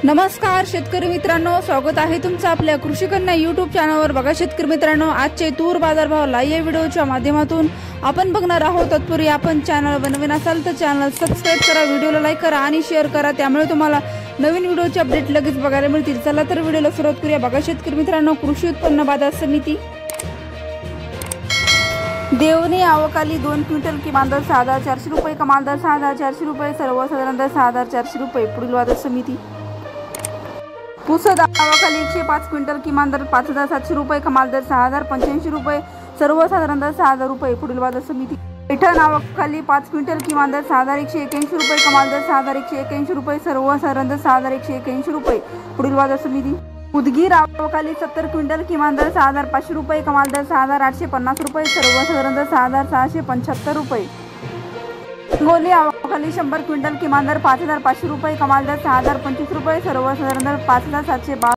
नमस्कार शेतकरी मित्रांनो, स्वागत आहे तुमचं आपल्या कृषी कन्या यूट्यूब चॅनलवर। बघा शेतकरी मित्रांनो, आजचे तूर बाजारभाव लाईव्ह व्हिडिओच्या माध्यमातून आपण बघणार आहोत। तत्पूर्वी आपण चॅनल बनवून असाल तर चॅनल सबस्क्राइब करा, व्हिडिओला लाईक करा आणि शेअर करा, त्यामुळे तुम्हाला नवीन व्हिडिओचे अपडेट लगेच बघायला मिळतील। चला तर व्हिडिओला सुरुवात करूया। बघा शेतकरी मित्रांनो, कृषी उत्पन्न बाजार समिती देवणी आवकाली 2 क्विंटल किमान दर 6400 रुपये, कमाल दर 6400 रुपये, सर्वसाधारण दर 6400 रुपये। पुढील बाजार समिती पुसद आवकाली 105 क्विंटल किमान दर 5700 रुपये, कमाल दर 6085 रुपये, सर्वसाधारण दर 6000 रुपये। पुढील बाजार समिती पैठण आवकाली 5 क्विंटल किमान दर 6181 रुपये, कमाल दर 6181 रुपये, सर्वसाधारण दर 6181 रुपये। पुढील बाजार समिती उदगीर आवकाली 70 क्विंटल किमान दर 6500 रुपये, कमाल दर 6850 रुपये, सर्वसाधारण दर 6675 रुपये। हिंगोली आवकाली 100 क्विंटल किमान दर 5500 रुपये, कमाल दर 6025 रुपये, सर्वसाधारण दर 5752